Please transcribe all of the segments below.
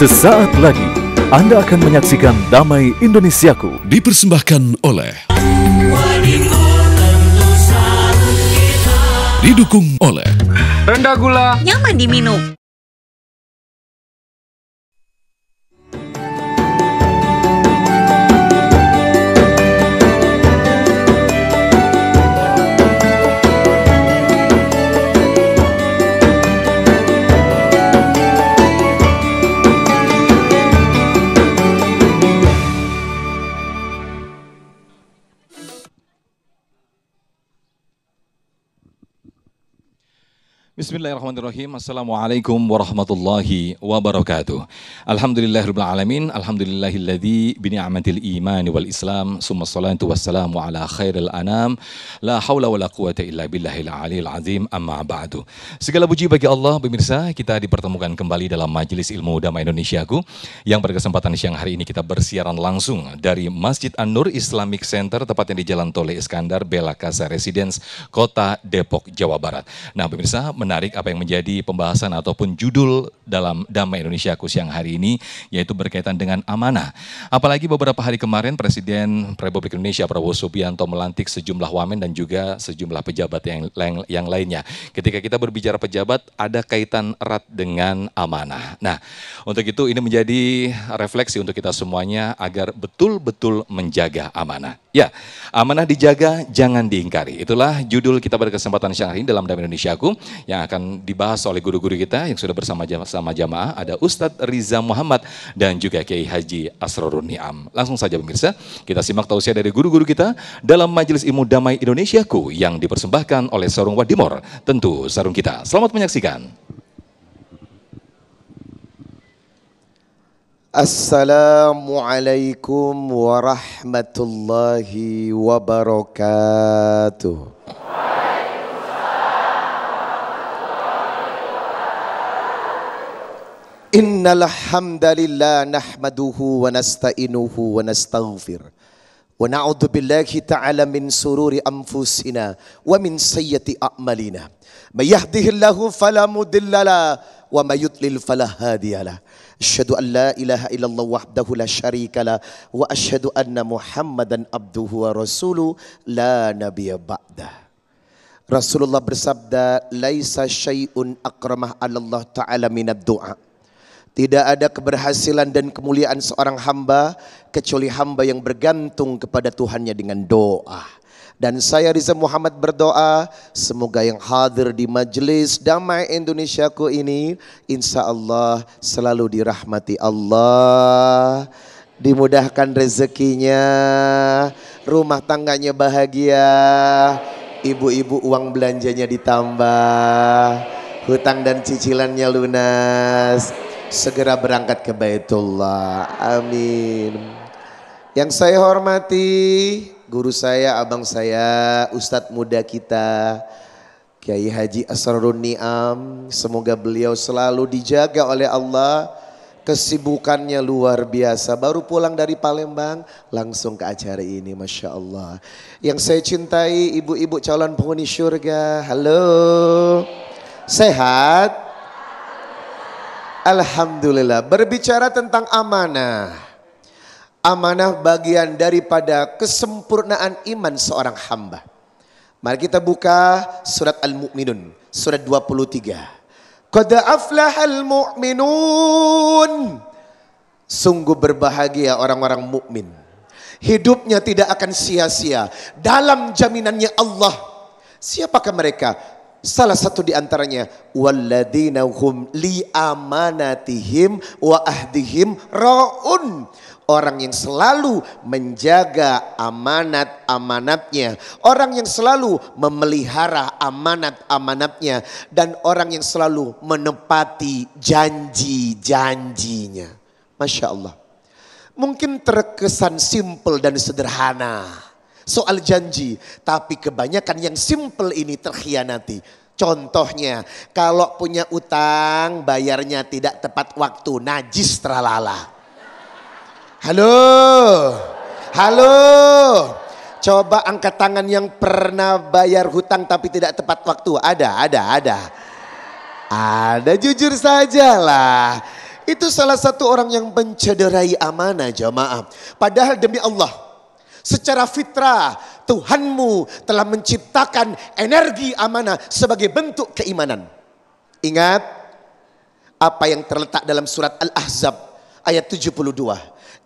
Sesaat lagi Anda akan menyaksikan Damai Indonesiaku, dipersembahkan oleh didukung oleh rendah gula, nyaman diminum. Bismillahirrahmanirrahim. Assalamualaikum warahmatullahi wabarakatuh. Alhamdulillahirabbil alamin. Alhamdulillahilladzi bi ni'matil iman wal islam. Summa shalatu wassalamu ala khairil anam. La haula wala quwata illa billahil aliyil azim. Amma ba'du. Segala puji bagi Allah, pemirsa. Kita dipertemukan kembali dalam Majelis Ilmu Damai Indonesiaku yang berkesempatan siang hari ini kita bersiaran langsung dari Masjid An-Nur Islamic Center tepatnya di Jalan Tole Iskandar, Bella Casa Residence, Kota Depok, Jawa Barat. Nah, pemirsa, menarik apa yang menjadi pembahasan ataupun judul dalam Damai Indonesiaku siang hari ini, yaitu berkaitan dengan amanah. Apalagi beberapa hari kemarin Presiden Republik Indonesia Prabowo Subianto melantik sejumlah wamen dan juga sejumlah pejabat yang lainnya. Ketika kita berbicara pejabat, ada kaitan erat dengan amanah. Nah, untuk itu ini menjadi refleksi untuk kita semuanya agar betul-betul menjaga amanah. Ya, amanah dijaga, jangan diingkari. Itulah judul kita berkesempatan siang hari ini dalam Damai Indonesiaku yang akan dibahas oleh guru-guru kita yang sudah bersama jamaah. Ada Ustadz Riza Muhammad dan juga Kiai Haji Asrorun Niam. Langsung saja pemirsa, kita simak tausiah dari guru-guru kita dalam Majelis Ilmu Damai Indonesiaku yang dipersembahkan oleh Sarung Wadimor. Tentu sarung kita. Selamat menyaksikan. Assalamualaikum warahmatullahi wabarakatuh. Innal hamdalillah nahmaduhu wa nasta'inuhu wa nastaghfir wa na'udzu billahi ta'ala min sururi anfusina wa min sayyiati a'malina. May yahdihillahu fala mudhillalah wa may yudlil fala hadiyalah. Asyhadu an la ilaha illallah wahdahu la syarikalah wa asyhadu anna Muhammadan abduhu wa rasuluh la nabiyya ba'dah. Rasulullah bersabda, laisa syai'un akramah 'ala Allah ta'ala minad du'a. Tidak ada keberhasilan dan kemuliaan seorang hamba kecuali hamba yang bergantung kepada Tuhannya dengan doa. Dan saya Riza Muhammad berdoa semoga yang hadir di Majelis Damai Indonesiaku ini insya Allah selalu dirahmati Allah, dimudahkan rezekinya, rumah tangganya bahagia, ibu-ibu uang belanjanya ditambah, hutang dan cicilannya lunas, segera berangkat ke Baitullah. Amin. Yang saya hormati guru saya, abang saya, ustadz muda kita Kiai Haji Asrorun Niam. Semoga beliau selalu dijaga oleh Allah. Kesibukannya luar biasa. Baru pulang dari Palembang langsung ke acara ini, Masya Allah. Yang saya cintai ibu-ibu calon penghuni surga. Halo, sehat? Alhamdulillah. Berbicara tentang amanah. Amanah bagian daripada kesempurnaan iman seorang hamba. Mari kita buka surat Al-Mu'minun, surat 23. Qad aflahal mu'minun. Sungguh berbahagia orang-orang mukmin. Hidupnya tidak akan sia-sia dalam jaminannya Allah. Siapakah mereka? Salah satu di antaranya walladzina hum li amanatihim wa ahdihim raun. Orang yang selalu menjaga amanat-amanatnya, orang yang selalu memelihara amanat-amanatnya, dan orang yang selalu menepati janji-janjinya. Masya Allah. Mungkin terkesan simpel dan sederhana soal janji, tapi kebanyakan yang simpel ini terkhianati. Contohnya, kalau punya utang bayarnya tidak tepat waktu, najis tralala. Halo, halo. Coba angkat tangan yang pernah bayar hutang tapi tidak tepat waktu. Ada. Ada, jujur sajalah. Itu salah satu orang yang mencederai amanah jamaah. Padahal demi Allah, secara fitrah Tuhanmu telah menciptakan energi amanah sebagai bentuk keimanan. Ingat apa yang terletak dalam surat Al-Ahzab ayat 72.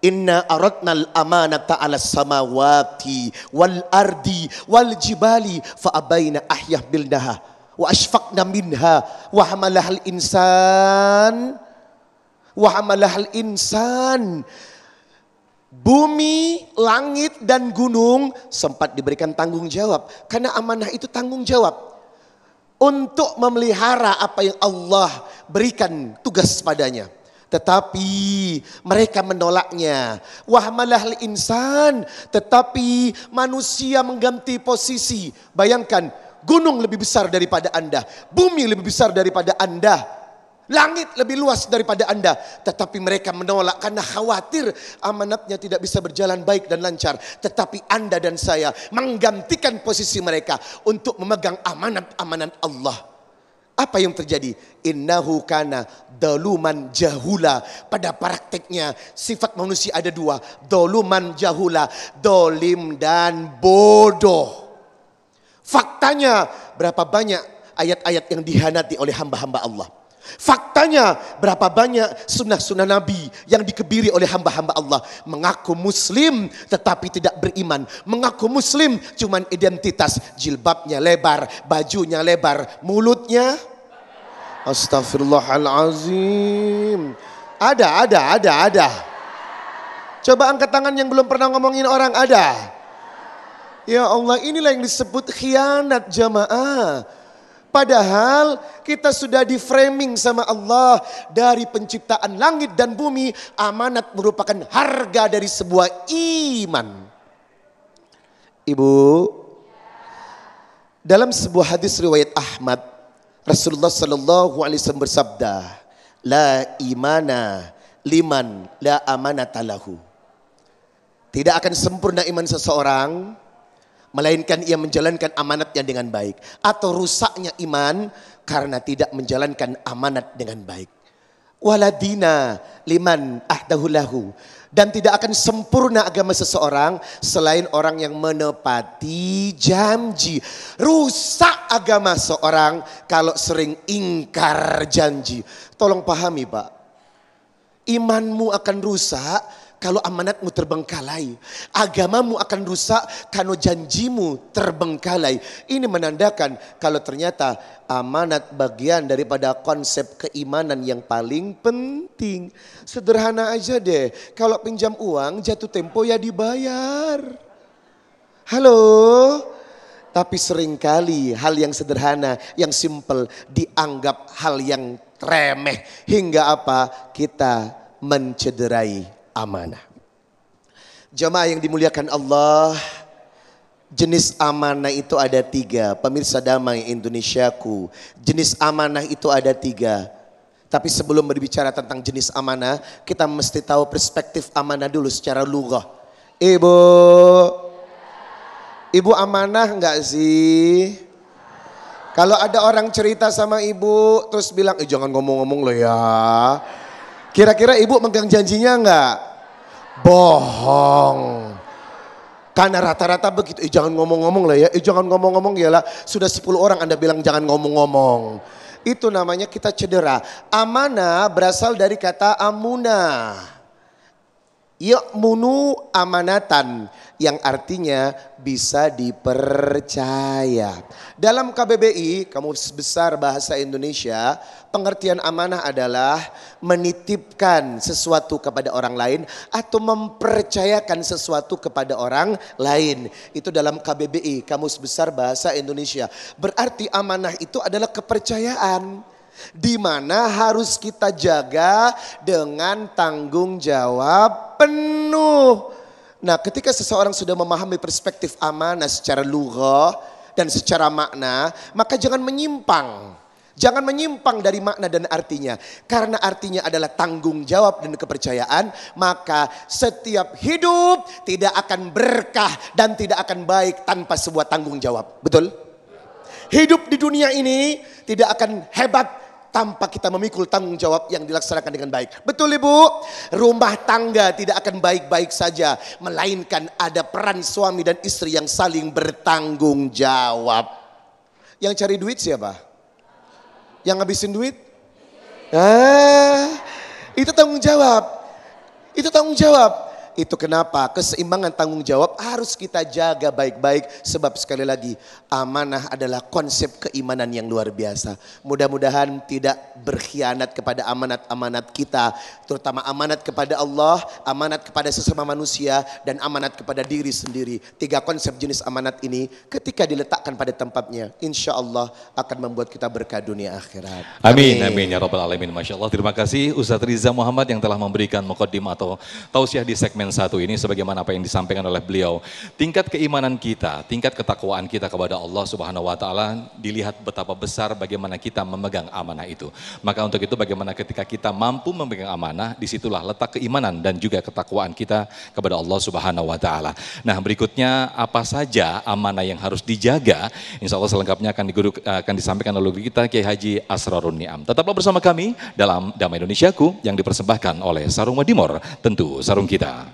Inna aradnal amanata 'alas samawati wal ardi wal jibali fa abaina ahyahmilnaha wa ashfaqna minha wa hamalahal insan. Bumi, langit dan gunung sempat diberikan tanggung jawab. Karena amanah itu tanggung jawab untuk memelihara apa yang Allah berikan tugas padanya. Tetapi mereka menolaknya. Wahmalahal insan. Tetapi manusia mengganti posisi. Bayangkan, gunung lebih besar daripada Anda. Bumi lebih besar daripada Anda. Langit lebih luas daripada Anda. Tetapi mereka menolak karena khawatir amanatnya tidak bisa berjalan baik dan lancar. Tetapi Anda dan saya menggantikan posisi mereka untuk memegang amanat-amanat Allah. Apa yang terjadi? Innahu kana daluman jahula. Pada prakteknya sifat manusia ada dua. Daluman jahula. Dolim dan bodoh. Faktanya berapa banyak ayat-ayat yang dihianati oleh hamba-hamba Allah. Faktanya berapa banyak sunnah-sunnah Nabi yang dikebiri oleh hamba-hamba Allah. Mengaku muslim tetapi tidak beriman. Mengaku muslim cuman identitas. Jilbabnya lebar, bajunya lebar, mulutnya astagfirullahalazim. Ada. Coba angkat tangan yang belum pernah ngomongin orang, ada. Ya Allah, inilah yang disebut khianat jamaah. Padahal kita sudah di framing sama Allah dari penciptaan langit dan bumi. Amanat merupakan harga dari sebuah iman. Ibu, dalam sebuah hadis riwayat Ahmad, Rasulullah Sallallahu Alaihi Wasallam bersabda, La imana liman la amanata lahu. Tidak akan sempurna iman seseorang melainkan ia menjalankan amanatnya dengan baik. Atau rusaknya iman karena tidak menjalankan amanat dengan baik. Waladina liman ahdahulahu. Dan tidak akan sempurna agama seseorang selain orang yang menepati janji. Rusak agama seorang kalau sering ingkar janji. Tolong pahami Pak. Imanmu akan rusak kalau amanatmu terbengkalai. Agamamu akan rusak kalau janjimu terbengkalai. Ini menandakan kalau ternyata amanat bagian daripada konsep keimanan yang paling penting. Sederhana aja deh. Kalau pinjam uang jatuh tempo ya dibayar. Halo? Tapi seringkali hal yang sederhana, yang simple dianggap hal yang remeh. Hingga apa? Kita mencederai amanah. Jamaah yang dimuliakan Allah, jenis amanah itu ada 3. Pemirsa Damai Indonesiaku, jenis amanah itu ada 3. Tapi sebelum berbicara tentang jenis amanah, kita mesti tahu perspektif amanah dulu secara lughah. Ibu amanah enggak sih? Kalau ada orang cerita sama ibu terus bilang, jangan ngomong-ngomong loh ya. Kira-kira ibu megang janjinya enggak? Bohong. Karena rata-rata begitu. Jangan ngomong-ngomong lah ya. Jangan ngomong-ngomong ya lah. Sudah 10 orang Anda bilang jangan ngomong-ngomong. Itu namanya kita cedera. Amanah berasal dari kata amunah. Ya'munu amanatan. Yang artinya bisa dipercaya. Dalam KBBI, Kamus Besar Bahasa Indonesia, pengertian amanah adalah menitipkan sesuatu kepada orang lain atau mempercayakan sesuatu kepada orang lain. Itu dalam KBBI, Kamus Besar Bahasa Indonesia. Berarti amanah itu adalah kepercayaan, di mana harus kita jaga dengan tanggung jawab penuh. Nah, ketika seseorang sudah memahami perspektif amanah secara lughah dan secara makna, maka jangan menyimpang. Jangan menyimpang dari makna dan artinya. Karena artinya adalah tanggung jawab dan kepercayaan, maka setiap hidup tidak akan berkah dan tidak akan baik tanpa sebuah tanggung jawab. Betul? Hidup di dunia ini tidak akan hebat tanpa kita memikul tanggung jawab yang dilaksanakan dengan baik. Betul Ibu? Rumah tangga tidak akan baik-baik saja, melainkan ada peran suami dan istri yang saling bertanggung jawab. Yang cari duit siapa? Yang ngabisin duit? Itu tanggung jawab. Itu tanggung jawab. Itu kenapa keseimbangan tanggung jawab harus kita jaga baik-baik. Sebab sekali lagi, amanah adalah konsep keimanan yang luar biasa. Mudah-mudahan tidak berkhianat kepada amanat-amanat kita. Terutama amanat kepada Allah, amanat kepada sesama manusia, dan amanat kepada diri sendiri. 3 konsep jenis amanat ini ketika diletakkan pada tempatnya, insya Allah akan membuat kita berkah dunia akhirat. Amin, amin ya Rabbal Alamin. Masya Allah, terima kasih Ustadz Riza Muhammad yang telah memberikan muqaddimah atau tausiah di segmen 1 ini, sebagaimana apa yang disampaikan oleh beliau. Tingkat keimanan kita, tingkat ketakwaan kita kepada Allah Subhanahu wa taala dilihat betapa besar bagaimana kita memegang amanah itu. Maka untuk itu bagaimana ketika kita mampu memegang amanah, disitulah letak keimanan dan juga ketakwaan kita kepada Allah Subhanahu wa taala. Nah, berikutnya apa saja amanah yang harus dijaga? Insya Allah selengkapnya akan disampaikan oleh kita Kiai Haji Asrarun Niam. Tetaplah bersama kami dalam Damai Indonesiaku yang dipersembahkan oleh Sarung Madimor, tentu sarung kita.